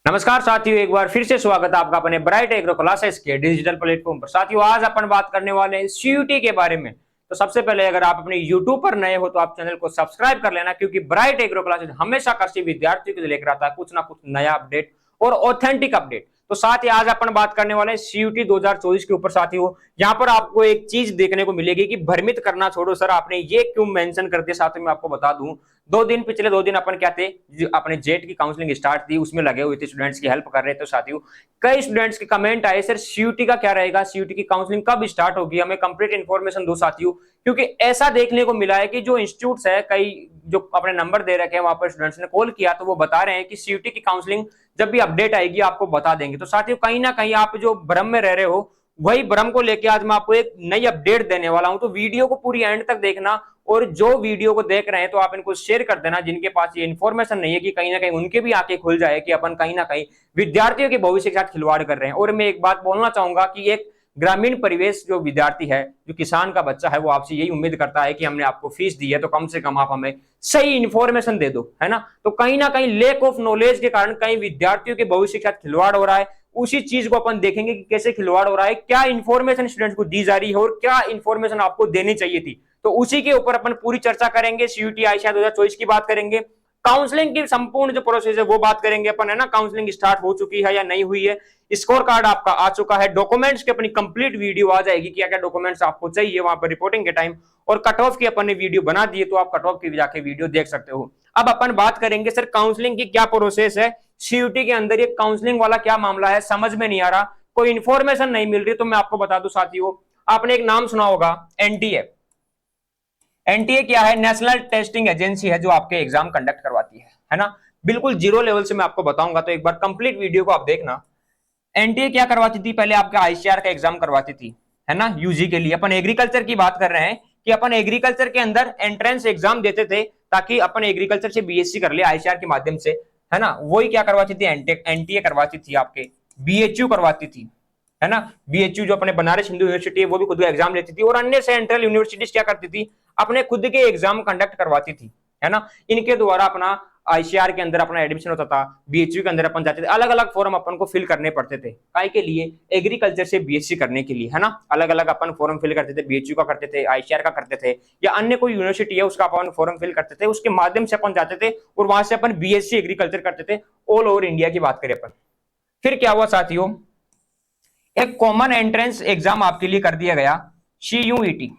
नमस्कार साथियों, एक बार फिर से स्वागत है आपका अपने ब्राइट एग्रो क्लासेस के डिजिटल प्लेटफॉर्म पर। साथियों, आज अपन बात करने वाले हैं सीयूटी के बारे में। तो सबसे पहले अगर आप अपने यूट्यूब पर नए हो तो आप चैनल को सब्सक्राइब कर लेना, क्योंकि ब्राइट एग्रो क्लासेस हमेशा कृषि विद्यार्थियों के लिए लेकर आता है कुछ ना कुछ नया अपडेट और ऑथेंटिक अपडेट। तो साथ ही आज अपन बात करने वाले हैं सीयूटी 2024 के ऊपर। साथियों, यहाँ पर आपको एक चीज देखने को मिलेगी कि भ्रमित करना छोड़ो सर, आपने ये क्यों मेंशन कर दिया। साथियों, मैं आपको बता दूं, पिछले 2 दिन अपन क्या थे, अपने जेट की काउंसलिंग स्टार्ट थी, उसमें लगे हुए थे, स्टूडेंट्स की हेल्प कर रहे थे। तो साथियों, कई स्टूडेंट्स के कमेंट आए, सर सीयूटी का क्या रहेगा, सीयूटी की काउंसलिंग कब स्टार्ट होगी, हमें कंप्लीट इन्फॉर्मेशन दो साथियों। क्योंकि ऐसा देखने को मिला है कि जो इंस्टीट्यूट्स है, कई जो अपने नंबर दे रखे हैं, वहां पर स्टूडेंट्स ने कॉल किया तो वो बता रहे हैं कि सीयूटी की काउंसलिंग जब भी अपडेट आएगी आपको बता देंगे। तो साथियों, कहीं ना कहीं आप जो भ्रम में रह रहे हो, वही भ्रम को लेकर आज मैं आपको एक नई अपडेट देने वाला हूं। तो वीडियो को पूरी एंड तक देखना, और जो वीडियो को देख रहे हैं तो आप इनको शेयर कर देना जिनके पास ये इन्फॉर्मेशन नहीं है, कि कहीं ना कहीं उनके भी आंखें खुल जाए कि अपन कहीं ना कहीं विद्यार्थियों के भविष्य के साथ खिलवाड़ कर रहे हैं। और मैं एक बात बोलना चाहूंगा कि एक ग्रामीण परिवेश जो विद्यार्थी है, जो किसान का बच्चा है, वो आपसे यही उम्मीद करता है कि हमने आपको फीस दी है तो कम से कम आप हमें सही इन्फॉर्मेशन दे दो, है ना। तो कहीं ना कहीं लेक ऑफ नॉलेज के कारण कई विद्यार्थियों के भविष्य के साथ खिलवाड़ हो रहा है। उसी चीज को अपन देखेंगे कि कैसे खिलवाड़ हो रहा है, क्या इन्फॉर्मेशन स्टूडेंट्स को दी जा रही है और क्या इन्फॉर्मेशन आपको देनी चाहिए थी। तो उसी के ऊपर अपन पूरी चर्चा करेंगे। सीयूटी आईसीआर 2024 की बात करेंगे, काउंसलिंग की संपूर्ण जो प्रोसेस है वो बात करेंगे अपन, है ना। काउंसलिंग स्टार्ट हो चुकी है या नहीं हुई है, स्कोर कार्ड आपका आ चुका है, डॉक्यूमेंट्स की अपनी कंप्लीट वीडियो आ जाएगी, क्या क्या डॉक्यूमेंट्स आपको चाहिए वहां पर रिपोर्टिंग के टाइम, और कट ऑफ की अपन ने वीडियो बना दी है, तो आप कट ऑफ की जाके वीडियो देख सकते हो। अब अपन बात करेंगे सर काउंसलिंग की क्या प्रोसेस है, सीयूटी के अंदर ये काउंसलिंग वाला क्या मामला है, समझ में नहीं आ रहा, कोई इन्फॉर्मेशन नहीं मिल रही। तो मैं आपको बता दूं साथियों, आपने एक नाम सुना होगा, एनटीए। एनटीए क्या है? नेशनल टेस्टिंग एजेंसी है, जो आपके एग्जाम कंडक्ट करवाती है ना। बिल्कुल जीरो लेवल से मैं आपको बताऊंगा, तो एक बार कंप्लीट वीडियो को आप देखना। एनटीए क्या करवाती थी, पहले आपका आईसीआर का एग्जाम करवाती थी, है ना। यूजी के लिए अपन एग्रीकल्चर की बात कर रहे हैं कि अपन एग्रीकल्चर के अंदर एंट्रेंस एग्जाम देते थे, ताकि अपन एग्रीकल्चर से बीएससी कर ले आईसीआर के माध्यम से, है ना। वही क्या करवाती थी, एनटीए करवाती थी, आपके बीएचयू करवाती थी, है ना। बीएचयू जो अपने बनारस हिंदू यूनिवर्सिटी है, वो भी खुद का एग्जाम लेती थी, और अन्य सेंट्रल यूनिवर्सिटीज क्या करती थी, अपने खुद के एग्जाम कंडक्ट करवाती थी, है ना। इनके द्वारा अपना आईसीआर के अंदर अपना एडमिशन होता था, बीएचयू के अंदर अपन जाते थे, अलग अलग फॉर्म अपन को फिल करने पड़ते थे, काय के लिए, एग्रीकल्चर से बीएससी करने के लिए, है ना। अलग अलग अपन फॉर्म फिल करते थे, बीएचयू का करते थे, आईसीआर का करते थे, या अन्य कोई यूनिवर्सिटी है उसका अपन फॉर्म फिल करते थे, उसके माध्यम से अपन जाते थे, और वहां से अपन बीएससी एग्रीकल्चर करते थे। ऑल ओवर इंडिया की बात करें अपन, फिर क्या हुआ साथियों, एक कॉमन एंट्रेंस एग्जाम आपके लिए कर दिया गया, सीयूईटी।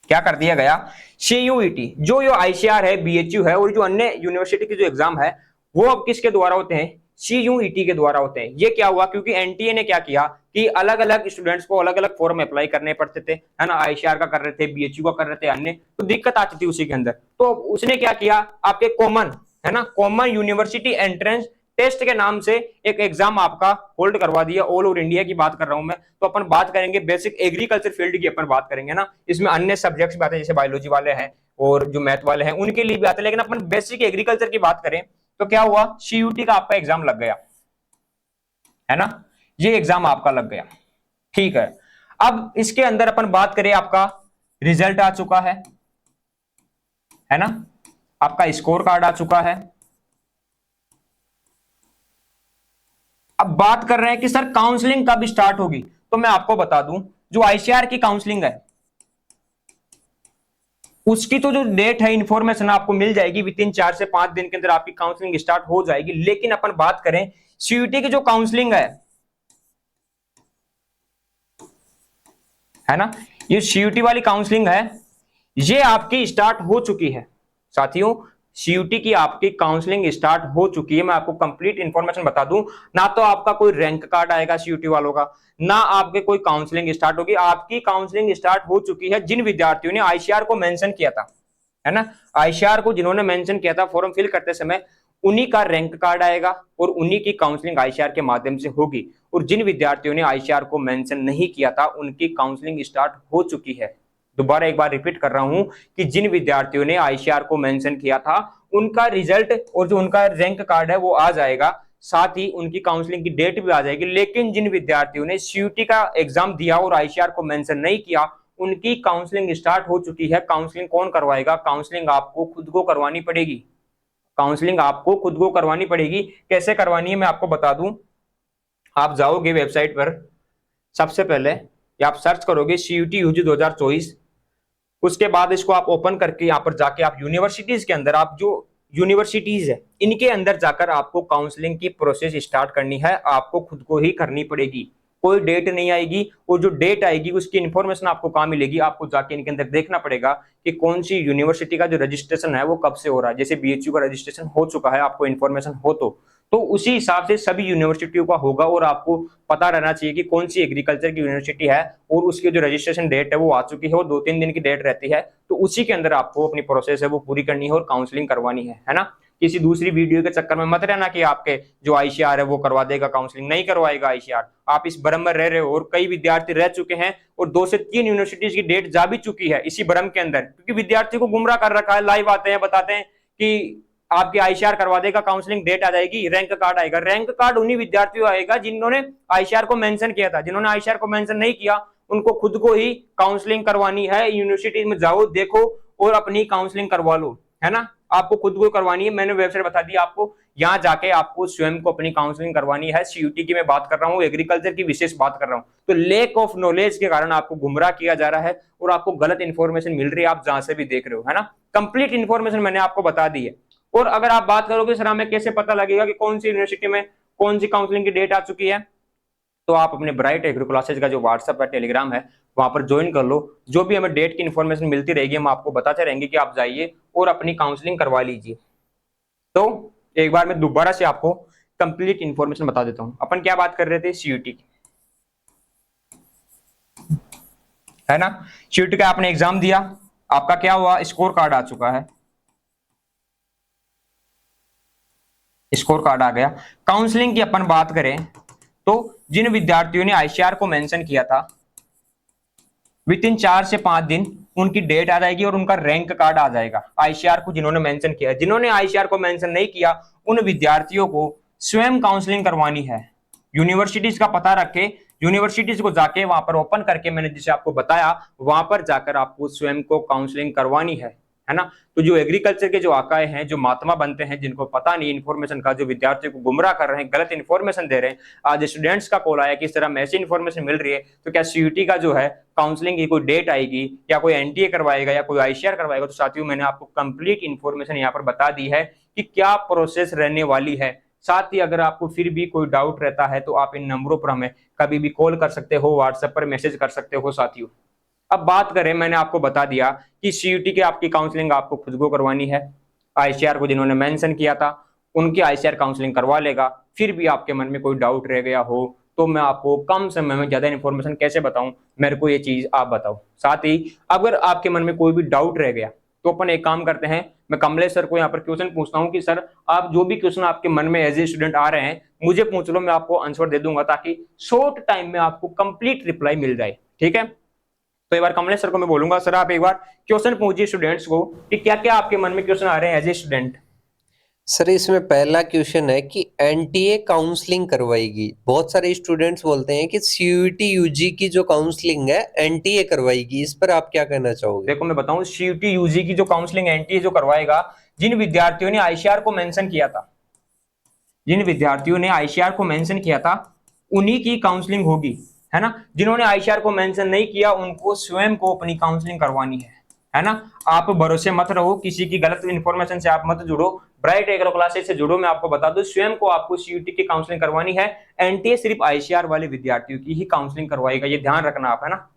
क्या कर दिया गया, सीयूईटी। जो आईसीआर है, बीएचयू है, और जो अन्य यूनिवर्सिटी की जो एग्जाम है, वो अब किसके द्वारा होते हैं, सीयूईटी के द्वारा होते हैं। ये क्या हुआ, क्योंकि एनटीए ने क्या किया कि अलग अलग स्टूडेंट्स को अलग अलग फॉर्म अप्लाई करने पड़ते थे, है ना। आईसीआर का कर रहे थे, बीएचयू का कर रहे थे, अन्य, तो दिक्कत आती थी उसी के अंदर। तो उसने क्या किया, आपके कॉमन, है ना, कॉमन यूनिवर्सिटी एंट्रेंस टेस्ट के नाम से एक एग्जाम आपका होल्ड करवा दिया। ऑल ओवर इंडिया की बात कर रहा हूं मैं। तो अपन बात करेंगे बेसिक एग्रीकल्चर फील्ड की, अपन बात करेंगे ना। इसमें अन्य सब्जेक्ट्स भी आते हैं, जैसे बायोलॉजी वाले हैं और जो मैथ वाले हैं, उनके लिए भी आते हैं, लेकिन अपन बेसिक एग्रीकल्चर की बात करें तो क्या हुआ, सीयूटी का आपका एग्जाम लग गया, है ना। ये एग्जाम आपका लग गया, ठीक है। अब इसके अंदर अपन बात करें, आपका रिजल्ट आ चुका है ना, आपका स्कोर कार्ड आ चुका है। अब बात कर रहे हैं कि सर काउंसलिंग कब स्टार्ट होगी। तो मैं आपको बता दूं, जो आईसीआर की काउंसलिंग है, उसकी तो जो डेट है, इंफॉर्मेशन आपको मिल जाएगी, विद इन 4 से 5 दिन के अंदर आपकी काउंसलिंग स्टार्ट हो जाएगी। लेकिन अपन बात करें सीयूटी की जो काउंसलिंग है ना, ये सीयूटी वाली काउंसलिंग है, ये आपकी स्टार्ट हो चुकी है साथियों। सीयूटी की आपकी काउंसलिंग स्टार्ट हो चुकी है। मैं आपको कंप्लीट इंफॉर्मेशन बता दूं, ना तो आपका कोई रैंक कार्ड आएगा सीयूटी वालों का, ना आपके कोई काउंसलिंग स्टार्ट होगी। आपकी काउंसलिंग स्टार्ट हो चुकी है जिन विद्यार्थियों ने आईसीआर को मेंशन किया था, है ना। आईसीआर को जिन्होंने मेंशन किया था फॉर्म फिल करते समय, उन्हीं का रैंक कार्ड आएगा और उन्हीं की काउंसलिंग आईसीआर के माध्यम से होगी। और जिन विद्यार्थियों ने आईसीआर को मेंशन नहीं किया था, उनकी काउंसलिंग स्टार्ट हो चुकी है। दोबारा एक बार रिपीट कर रहा हूं कि जिन विद्यार्थियों ने आईसीआर को मेंशन किया था, उनका रिजल्ट और जो उनका रैंक कार्ड है वो आ जाएगा, साथ ही उनकी काउंसलिंग की डेट भी आ जाएगी। लेकिन जिन विद्यार्थियों ने सीयूटी का एग्जाम दिया और आईसीआर को मेंशन नहीं किया, उनकी काउंसलिंग स्टार्ट हो चुकी है। काउंसलिंग कौन करवाएगा, काउंसलिंग आपको खुद को करवानी पड़ेगी, काउंसलिंग आपको खुद को करवानी पड़ेगी। कैसे करवानी है मैं आपको बता दूं। आप जाओगे वेबसाइट पर, सबसे पहले आप सर्च करोगे CUT UG 2024। उसके बाद इसको आप ओपन करके यहाँ पर जाके आप यूनिवर्सिटीज के अंदर, आप जो यूनिवर्सिटीज है इनके अंदर जाकर आपको काउंसलिंग की प्रोसेस स्टार्ट करनी है। आपको खुद को ही करनी पड़ेगी, कोई डेट नहीं आएगी। और जो डेट आएगी उसकी इंफॉर्मेशन आपको कहाँ मिलेगी, आपको जाके इनके अंदर देखना पड़ेगा कि कौन सी यूनिवर्सिटी का जो रजिस्ट्रेशन है वो कब से हो रहा है। जैसे BHU का रजिस्ट्रेशन हो चुका है, आपको इन्फॉर्मेशन हो तो उसी हिसाब से सभी यूनिवर्सिटियों का होगा। और आपको पता रहना चाहिए कि कौन सी एग्रीकल्चर की यूनिवर्सिटी है और उसकी जो रजिस्ट्रेशन डेट है वो आ चुकी है, और 2-3 दिन की डेट रहती है। तो उसी के अंदर आपको अपनी प्रोसेस है वो पूरी करनी है और काउंसलिंग करवानी है ना। किसी दूसरी वीडियो के चक्कर में मत रहना कि आपके जो ICR है वो करवा देगा काउंसलिंग, नहीं करवाएगा ICR। आप इस भ्रम में रह रहे हो, और कई विद्यार्थी रह चुके हैं और 2 से 3 यूनिवर्सिटीज की डेट जा भी चुकी है इसी भ्रम के अंदर, क्योंकि विद्यार्थी को गुमराह कर रखा है। लाइव आते हैं, बताते हैं कि आपके ICR करवा देगा काउंसलिंग, डेट आ जाएगी, रैंक कार्ड आएगा। रैंक कार्ड उन्हीं विद्यार्थियों आएगा जिन्होंने ICR को मेंशन किया था। जिन्होंने ICR को मेंशन नहीं किया उनको खुद को ही काउंसलिंग करवानी है। यूनिवर्सिटी में जाओ, देखो और अपनी काउंसलिंग करवा लो, है ना। आपको खुद को करवानी है, मैंने वेबसाइट बता दी आपको। यहाँ जाके आपको स्वयं को अपनी काउंसलिंग करवानी है। CUT की मैं बात कर रहा हूँ, एग्रीकल्चर की विशेष बात कर रहा हूँ। तो लेक ऑफ नॉलेज के कारण आपको गुमराह किया जा रहा है और आपको गलत इंफॉर्मेशन मिल रही है, आप जहां से भी देख रहे हो, है ना। कंप्लीट इंफॉर्मेशन मैंने आपको बता दी है। और अगर आप बात करोगे सर हमें कैसे पता लगेगा कि कौन सी यूनिवर्सिटी में कौन सी काउंसलिंग की डेट आ चुकी है, तो आप अपने ब्राइट एग्रो क्लासेज का जो व्हाट्सएप है, टेलीग्राम है, वहां पर ज्वाइन कर लो। जो भी हमें डेट की इंफॉर्मेशन मिलती रहेगी हम आपको बताते रहेंगे कि आप जाइए और अपनी काउंसलिंग करवा लीजिए। तो एक बार मैं दोबारा से आपको कंप्लीट इंफॉर्मेशन बता देता हूं। अपन क्या बात कर रहे थे, CUT की, है ना। CUT का आपने एग्जाम दिया, आपका क्या हुआ, स्कोर कार्ड आ चुका है, स्कोर कार्ड आ गया। काउंसलिंग की अपन बात करें तो जिन विद्यार्थियों ने ICR को मेंशन किया था, विद इन 4 से 5 दिन उनकी डेट आ जाएगी और उनका रैंक कार्ड आ जाएगा। ICR को जिन्होंने मेंशन किया, जिन्होंने ICR को मेंशन नहीं किया उन विद्यार्थियों को स्वयं काउंसलिंग करवानी है। यूनिवर्सिटीज का पता रखे, यूनिवर्सिटीज को जाके वहां पर ओपन करके, मैंने जिसे आपको बताया वहां पर जाकर आपको स्वयं को काउंसलिंग करवानी है ना। तो जो एग्रीकल्चर के जो आकाए हैं, जो महात्मा बनते हैं, जिनको पता नहीं इन्फॉर्मेशन का, जो विद्यार्थियों को गुमराह कर रहे हैं, गलत इन्फॉर्मेशन दे रहे हैं। आज स्टूडेंट्स का कॉल आया कि इस तरह में ऐसी इन्फॉर्मेशन मिल रही है, तो क्या CUT का जो है काउंसलिंग की कोई डेट आएगी या कोई NTA करवाएगा या कोई ICR करवाएगा। तो साथियों मैंने आपको कंप्लीट इन्फॉर्मेशन यहाँ पर बता दी है कि क्या प्रोसेस रहने वाली है। साथ ही अगर आपको फिर भी कोई डाउट रहता है तो आप इन नंबरों पर हमें कभी भी कॉल कर सकते हो, व्हाट्सएप पर मैसेज कर सकते हो साथियों। अब बात करें, मैंने आपको बता दिया कि CUT की आपकी काउंसलिंग आपको खुद को करवानी है। ICR को जिन्होंने मेंशन किया था उनकी ICR काउंसलिंग करवा लेगा। फिर भी आपके मन में कोई डाउट रह गया हो तो मैं आपको कम समय में ज्यादा इन्फॉर्मेशन कैसे बताऊं, मेरे को ये चीज आप बताओ। साथ ही अगर आपके मन में कोई भी डाउट रह गया तो अपन एक काम करते हैं, मैं कमलेश सर को यहाँ पर क्वेश्चन पूछता हूँ कि सर आप जो भी क्वेश्चन आपके मन में एज ए स्टूडेंट आ रहे हैं मुझे पूछ लो, मैं आपको आंसर दे दूंगा, ताकि शॉर्ट टाइम में आपको कंप्लीट रिप्लाई मिल जाए। ठीक है, तो एक बार कमलेश सर को मैं बोलूंगा, सर आप एक बार क्वेश्चन पूछिए स्टूडेंट्स को कि क्या क्या आपके मन में क्वेश्चन आ रहे हैं एज ए स्टूडेंट। सर इसमें पहला क्वेश्चन है कि NTA काउंसलिंग करवाएगी। बहुत सारे स्टूडेंट्स बोलते हैं कि CUT UG की जो काउंसलिंग है NTA करवाएगी, इस पर आप क्या कहना चाहोगे? देखो मैं बताऊं, CUT UG की जो काउंसलिंग NTA जो करवाएगा, जिन विद्यार्थियों ने ICR को मेंशन किया था, जिन विद्यार्थियों ने ICR को मेंशन किया था उन्हीं की काउंसलिंग होगी, है ना। जिन्होंने ICR को मेंशन नहीं किया उनको स्वयं को अपनी काउंसलिंग करवानी है ना। आप भरोसे मत रहो, किसी की गलत इंफॉर्मेशन से आप मत जुड़ो, ब्राइट एग्रो क्लासेस से जुड़ो। मैं आपको बता दूं स्वयं को आपको CUT की काउंसलिंग करवानी है। NTA सिर्फ ICR वाले विद्यार्थियों की ही काउंसलिंग करवाएगा, ये ध्यान रखना आप, है ना।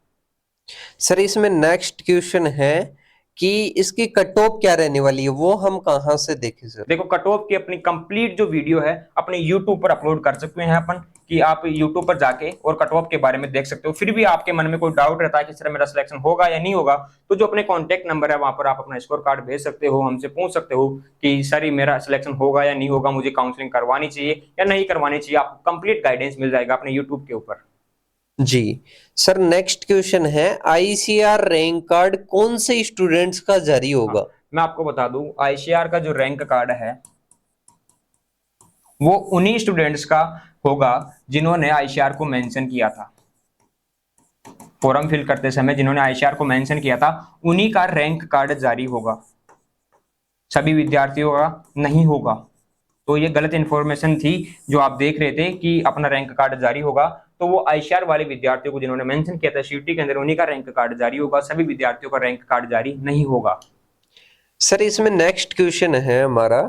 सर इसमें नेक्स्ट क्वेश्चन है कि इसकी कट ऑफ क्या रहने वाली है, वो हम कहां से देखें सर? देखो कट ऑफ की अपनी कंप्लीट जो वीडियो है अपने YouTube पर अपलोड कर सकते हैं अपन, कि आप YouTube पर जाके और कट ऑफ के बारे में देख सकते हो। फिर भी आपके मन में कोई डाउट रहता है कि सर मेरा सिलेक्शन होगा या नहीं होगा, तो जो अपने कॉन्टेक्ट नंबर है वहां पर आप अपना स्कोर कार्ड भेज सकते हो, हमसे पूछ सकते हो कि सर मेरा सिलेक्शन होगा या नहीं होगा, मुझे काउंसलिंग करवानी चाहिए या नहीं करवानी चाहिए। आपको कंप्लीट गाइडेंस मिल जाएगा अपने यूट्यूब के ऊपर। जी सर, नेक्स्ट क्वेश्चन है ICR रैंक कार्ड कौन से स्टूडेंट्स का जारी होगा? मैं आपको बता दूं, ICR का जो रैंक कार्ड है वो उन्हीं स्टूडेंट्स का होगा जिन्होंने ICR को मेंशन किया था। फॉर्म फिल करते समय जिन्होंने ICR को मेंशन किया था उन्हीं का रैंक कार्ड जारी होगा। सभी विद्यार्थियों का नहीं होगा। तो ये गलत इन्फॉर्मेशन थी जो आप देख रहे थे कि अपना रैंक कार्ड जारी होगा, तो वो आईसीआर वाले विद्यार्थियों को जिन्होंने मेंशन किया था सीयूटी के अंदर, उन्हीं का रैंक कार्ड जारी होगा, सभी विद्यार्थियों का रैंक कार्ड जारी नहीं होगा। सर इसमें नेक्स्ट क्वेश्चन है हमारा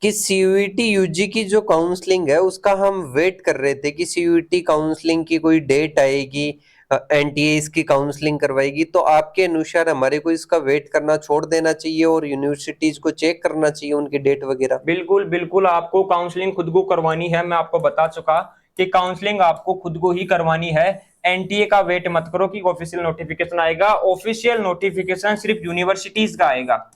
कि सीयूईटी यूजी की जो काउंसलिंग है उसका हम वेट कर रहे थे कि सीयूईटी काउंसलिंग की कोई डेट आएगी, एनटीए इसकी काउंसलिंग करवाएगी, तो आपके अनुसार हमारे को इसका वेट करना छोड़ देना चाहिए और यूनिवर्सिटीज को चेक करना चाहिए उनकी डेट वगैरह? बिल्कुल बिल्कुल, आपको काउंसलिंग खुद को करवानी है। मैं आपको बता चुका कि काउंसलिंग आपको खुद को ही करवानी है। एनटीए का वेट मत करो कि ऑफिशियल नोटिफिकेशन आएगा। ऑफिशियल नोटिफिकेशन सिर्फ यूनिवर्सिटीज का आएगा।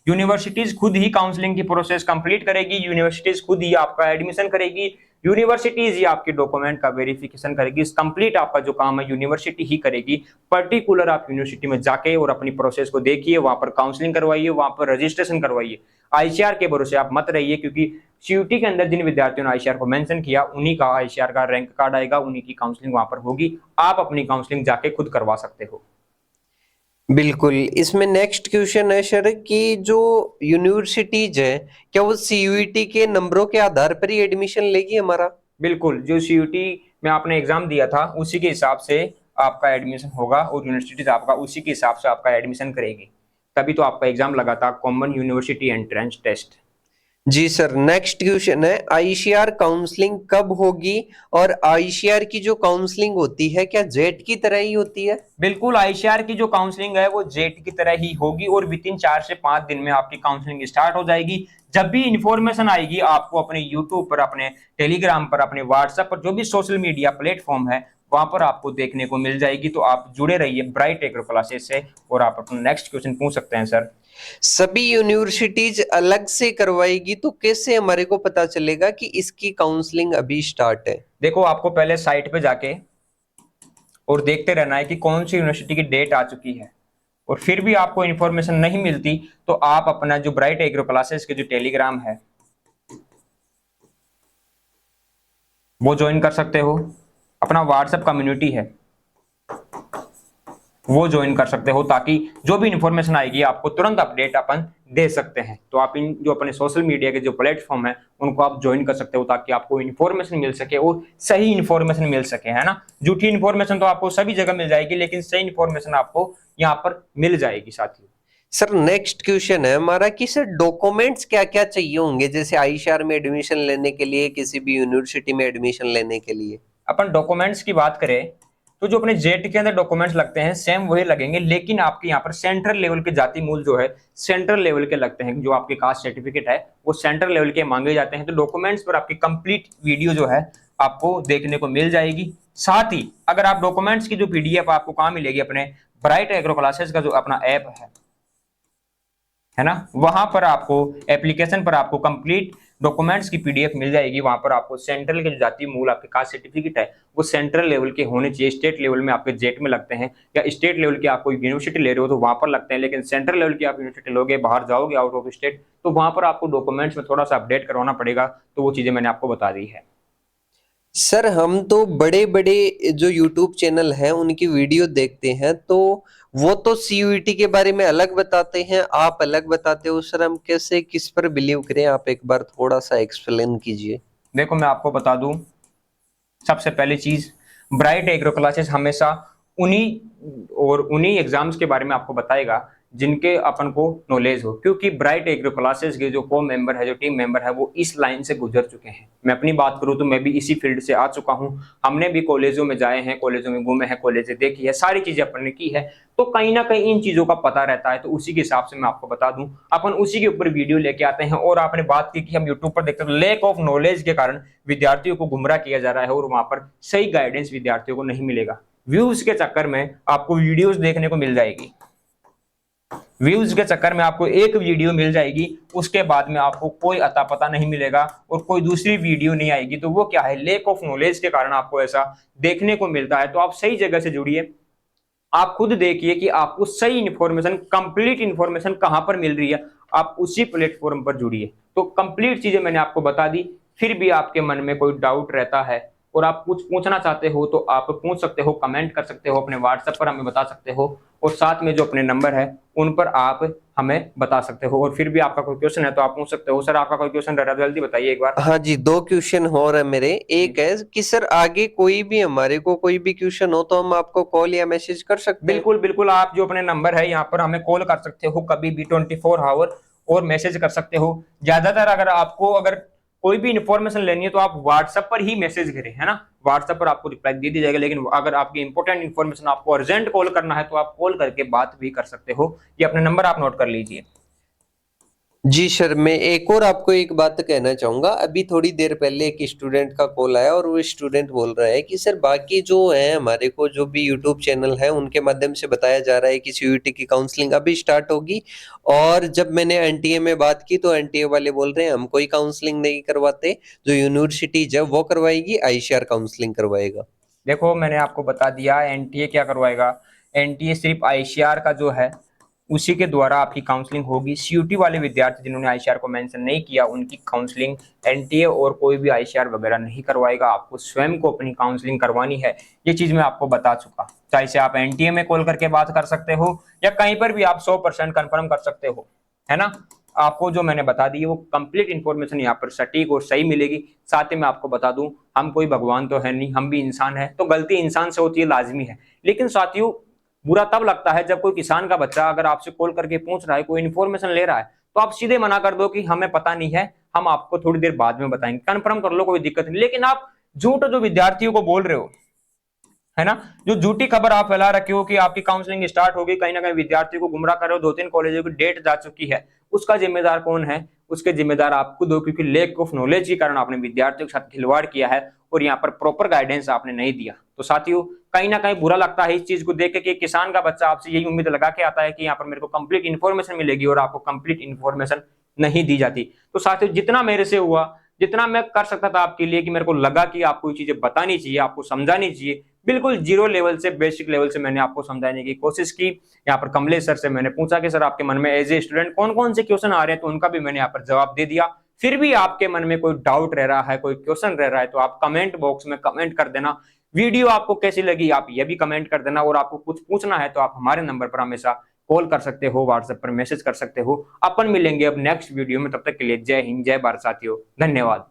यूनिवर्सिटीज खुद ही काउंसलिंग की प्रोसेस कंप्लीट करेगी, यूनिवर्सिटीज खुद ही आपका एडमिशन करेगी, यूनिवर्सिटीज ही आपके डॉक्यूमेंट का वेरिफिकेशन करेगी। कंप्लीट आपका जो काम है यूनिवर्सिटी ही करेगी। पर्टिकुलर आप यूनिवर्सिटी में जाके और अपनी प्रोसेस को देखिए, वहां पर काउंसलिंग करवाइए, वहां पर रजिस्ट्रेशन करवाइए। आईसीआर के भरोसे आप मत रहिए, क्योंकि सीयूटी के अंदर जिन विद्यार्थियों ने आईसीआर को मेंशन किया उन्हीं का आईसीआर का रैंक कार्ड आएगा, उन्हीं की काउंसलिंग वहां पर होगी। आप अपनी काउंसलिंग जाके खुद करवा सकते हो। बिल्कुल। इसमें नेक्स्ट क्वेश्चन है सर कि जो यूनिवर्सिटीज है क्या वो सीयूईटी के नंबरों के आधार पर ही एडमिशन लेगी हमारा? बिल्कुल, जो सीयूटी में आपने एग्जाम दिया था उसी के हिसाब से आपका एडमिशन होगा और यूनिवर्सिटीज आपका उसी के हिसाब से आपका एडमिशन करेगी। तभी तो आपका एग्जाम लगा था, कॉमन यूनिवर्सिटी एंट्रेंस टेस्ट। जी सर। नेक्स्ट क्वेश्चन है आईसीआर काउंसलिंग कब होगी और आईसीआर की जो काउंसलिंग होती है क्या जेट की तरह ही होती है? बिल्कुल, आईसीआर की जो काउंसलिंग है वो जेट की तरह ही होगी और विद इन 4 से 5 दिन में आपकी काउंसलिंग स्टार्ट हो जाएगी। जब भी इंफॉर्मेशन आएगी आपको अपने यूट्यूब पर, अपने टेलीग्राम पर, अपने व्हाट्सएप पर, जो भी सोशल मीडिया प्लेटफॉर्म है वहां पर आपको देखने को मिल जाएगी। तो आप जुड़े रहिए ब्राइट एग्रो क्लासेस से और आप अपना नेक्स्ट क्वेश्चन पूछ सकते हैं सर। सभी यूनिवर्सिटीज अलग से करवाएगी तो कैसे हमारे को पता चलेगा कि इसकी काउंसलिंग अभी स्टार्ट है? देखो, आपको पहले साइट पे जाके और देखते रहना है कि कौन सी यूनिवर्सिटी की डेट आ चुकी है, और फिर भी आपको इन्फॉर्मेशन नहीं मिलती तो आप अपना जो ब्राइट एग्रो क्लासेस के जो टेलीग्राम है वो ज्वाइन कर सकते हो। अपना व्हाट्सएप कम्युनिटी है वो ज्वाइन कर सकते हो, ताकि जो भी इंफॉर्मेशन आएगी आपको तुरंत अपडेट अपन दे सकते हैं। तो आप इन जो अपने सोशल मीडिया के जो प्लेटफॉर्म है उनको आप ज्वाइन कर सकते हो, ताकि आपको इन्फॉर्मेशन मिल सके और सही इन्फॉर्मेशन मिल सके, है ना। झूठी इन्फॉर्मेशन तो आपको सभी जगह मिल जाएगी, लेकिन सही इन्फॉर्मेशन आपको यहाँ पर मिल जाएगी साथियों। सर नेक्स्ट क्वेश्चन है हमारा कि सर डॉक्यूमेंट्स क्या क्या चाहिए होंगे जैसे आईसीआर में एडमिशन लेने के लिए, किसी भी यूनिवर्सिटी में एडमिशन लेने के लिए? अपन डॉक्यूमेंट्स की बात करें तो जो अपने जेट के अंदर डॉक्यूमेंट्स लगते हैं सेम वही लगेंगे, लेकिन आपके यहाँ पर सेंट्रल लेवल के जाति मूल जो है सेंट्रल लेवल के लगते हैं। जो आपके कास्ट सर्टिफिकेट है वो सेंट्रल लेवल के मांगे जाते हैं। तो डॉक्यूमेंट्स पर आपकी कंप्लीट वीडियो जो है आपको देखने को मिल जाएगी। साथ ही अगर आप डॉक्यूमेंट्स की जो पीडीएफ आपको कहाँ मिलेगी, अपने ब्राइट एग्रो क्लासेस का जो अपना ऐप है ना, वहां पर आपको एप्लीकेशन पर आपको कंप्लीट डॉक्यूमेंट्स की पीडीएफ मिल जाएगी। वहां पर आपको सेंट्रल के जो जाति मूल आपके कास्ट सर्टिफिकेट है वो सेंट्रल लेवल के होने चाहिए। स्टेट लेवल में आपके जेट में लगते हैं, या स्टेट लेवल की आपको यूनिवर्सिटी ले रहे हो तो वहां पर लगते हैं, लेकिन सेंट्रल लेवल की आप यूनिवर्सिटी लोगे, बाहर जाओगे आउट ऑफ स्टेट, तो वहां पर आपको डॉक्यूमेंट्स में थोड़ा सा अपडेट करवाना पड़ेगा। तो वो चीजें मैंने आपको बता दी है। सर हम तो बड़े बड़े जो यूट्यूब चैनल हैं उनकी वीडियो देखते हैं तो वो तो सीयूईटी के बारे में अलग बताते हैं, आप अलग बताते हो। सर हम कैसे किस पर बिलीव करें? आप एक बार थोड़ा सा एक्सप्लेन कीजिए। देखो, मैं आपको बता दूं, सबसे पहली चीज, ब्राइट एग्रो क्लासेस हमेशा उन्हीं एग्जाम्स के बारे में आपको बताएगा जिनके अपन को नॉलेज हो, क्योंकि ब्राइट एग्रो क्लासेस के जो को मेंबर है, जो टीम मेंबर है, वो इस लाइन से गुजर चुके हैं। मैं अपनी बात करूं तो मैं भी इसी फील्ड से आ चुका हूं। हमने भी कॉलेजों में जाए हैं, कॉलेजों में घूमे हैं, कॉलेजें देखी है, सारी चीजें अपन ने की है, तो कहीं ना कहीं इन चीजों का पता रहता है। तो उसी के हिसाब से मैं आपको बता दूं, अपन उसी के ऊपर वीडियो लेके आते हैं। और आपने बात की कि हम यूट्यूब पर देखते हैं, लेक ऑफ नॉलेज के कारण विद्यार्थियों को गुमराह किया जा रहा है और वहां पर सही गाइडेंस विद्यार्थियों को नहीं मिलेगा। व्यूज के चक्कर में आपको वीडियोस देखने को मिल जाएगी, व्यूज के चक्कर में आपको एक वीडियो मिल जाएगी, उसके बाद में आपको कोई अता पता नहीं मिलेगा और कोई दूसरी वीडियो नहीं आएगी। तो वो क्या है, लेक ऑफ नॉलेज के कारण आपको ऐसा देखने को मिलता है। तो आप सही जगह से जुड़िए, आप खुद देखिए कि आपको सही इंफॉर्मेशन, कंप्लीट इंफॉर्मेशन कहां पर मिल रही है, आप उसी प्लेटफॉर्म पर जुड़िए। तो कंप्लीट चीजें मैंने आपको बता दी, फिर भी आपके मन में कोई डाउट रहता है और आप कुछ पूछना चाहते हो तो आप पूछ सकते हो, कमेंट कर सकते हो, अपने व्हाट्सएप पर हमें बता सकते हो, और साथ में जो अपने नंबर है उन पर आप हमें बता सकते हो। और फिर भी आपका कोई क्वेश्चन है तो आप पूछ सकते हो। सर आपका कोई क्वेश्चन रह रहा है तो जल्दी बताइए एक बार। हाँ जी, 2 क्वेश्चन और है मेरे। एक है कि सर आगे कोई भी हमारे को कोई भी क्वेश्चन हो तो हम आपको कॉल या मैसेज कर सकते हैं? बिल्कुल बिल्कुल, आप जो अपने नंबर है यहाँ पर हमें कॉल कर सकते हो कभी भी 24 आवर, और मैसेज कर सकते हो। ज्यादातर अगर आपको अगर कोई भी इंफॉर्मेशन लेनी है तो आप व्हाट्सएप पर ही मैसेज करें, है ना। व्हाट्सएप पर आपको रिप्लाई दे दी जाएगा, लेकिन अगर आपकी इंपॉर्टेंट इन्फॉर्मेशन आपको अर्जेंट कॉल करना है तो आप कॉल करके बात भी कर सकते हो। ये अपने नंबर आप नोट कर लीजिए। जी सर, मैं एक और आपको एक बात कहना चाहूँगा। अभी थोड़ी देर पहले एक स्टूडेंट का कॉल आया और वो स्टूडेंट बोल रहा है कि सर बाकी जो है हमारे को जो भी यूट्यूब चैनल है उनके माध्यम से बताया जा रहा है कि सीयूईटी की काउंसलिंग अभी स्टार्ट होगी, और जब मैंने एनटीए में बात की तो एनटीए वाले बोल रहे हैं हम कोई काउंसलिंग नहीं करवाते, जो यूनिवर्सिटी जब वो करवाएगी आईसीआर काउंसलिंग करवाएगा। देखो मैंने आपको बता दिया एनटीए क्या करवाएगा। एनटीए सिर्फ आईसीआर का जो है उसी के द्वारा आपकी काउंसलिंग होगी। सीयूटी वाले विद्यार्थी जिन्होंने आईसीआर को मेंशन नहीं किया उनकी काउंसलिंग एनटीए और कोई भी आईसीआर वगैरह नहीं करवाएगा। आपको स्वयं को अपनी काउंसलिंग करवानी है, ये चीज मैं आपको बता चुका। चाहे से आप एनटीए में कॉल करके बात कर सकते हो या कहीं पर भी आप 100% कंफर्म कर सकते हो, है ना। आपको जो मैंने बता दी है वो कंप्लीट इन्फॉर्मेशन यहाँ पर सटीक और सही मिलेगी। साथ ही मैं आपको बता दूं, हम कोई भगवान तो है नहीं, हम भी इंसान है, तो गलती इंसान से होती है, लाजमी है। लेकिन साथियों बुरा तब लगता है जब कोई किसान का बच्चा अगर आपसे कॉल करके पूछ रहा है, कोई इन्फॉर्मेशन ले रहा है, तो आप सीधे मना कर दो कि हमें पता नहीं है, हम आपको थोड़ी देर बाद में बताएंगे। कंफर्म कर लो, कोई दिक्कत नहीं। लेकिन आप झूठ जो विद्यार्थियों को बोल रहे हो, है ना, जो झूठी खबर आप फैला रखे हो कि आपकी काउंसलिंग स्टार्ट होगी, कहीं ना कहीं विद्यार्थी को गुमराह कर रहे हो, 2-3 कॉलेजों की डेट जा चुकी है, उसका जिम्मेदार कौन है? उसके जिम्मेदार आप खुद हो, क्योंकि लैक ऑफ नॉलेज के कारण आपने विद्यार्थियों के साथ खिलवाड़ किया है और यहाँ पर प्रॉपर गाइडेंस आपने नहीं दिया। तो साथियों कहीं ना कहीं बुरा लगता है इस चीज को देख के कि किसान का बच्चा आपसे यही उम्मीद लगा के आता है कि यहाँ पर मेरे को कंप्लीट इन्फॉर्मेशन मिलेगी और आपको कंप्लीट इन्फॉर्मेशन नहीं दी जाती। तो साथियों जितना मेरे से हुआ, जितना मैं कर सकता था आपके लिए, कि मेरे को लगा कि आपको ये चीजें बतानी चाहिए, आपको समझानी चाहिए, बिल्कुल जीरो लेवल से, बेसिक लेवल से मैंने आपको समझाने की कोशिश की। यहाँ पर कमलेश सर से मैंने पूछा कि सर आपके मन में एज ए स्टूडेंट कौन कौन से क्वेश्चन आ रहे हैं, तो उनका भी मैंने यहाँ पर जवाब दे दिया। फिर भी आपके मन में कोई डाउट रह रहा है, कोई क्वेश्चन रह रहा है, तो आप कमेंट बॉक्स में कमेंट कर देना। वीडियो आपको कैसी लगी आप ये भी कमेंट कर देना, और आपको कुछ पूछना है तो आप हमारे नंबर पर हमेशा कॉल कर सकते हो, व्हाट्सएप पर मैसेज कर सकते हो। अपन मिलेंगे अब नेक्स्ट वीडियो में, तब तक के लिए जय हिंद, जय भारत साथियों, धन्यवाद।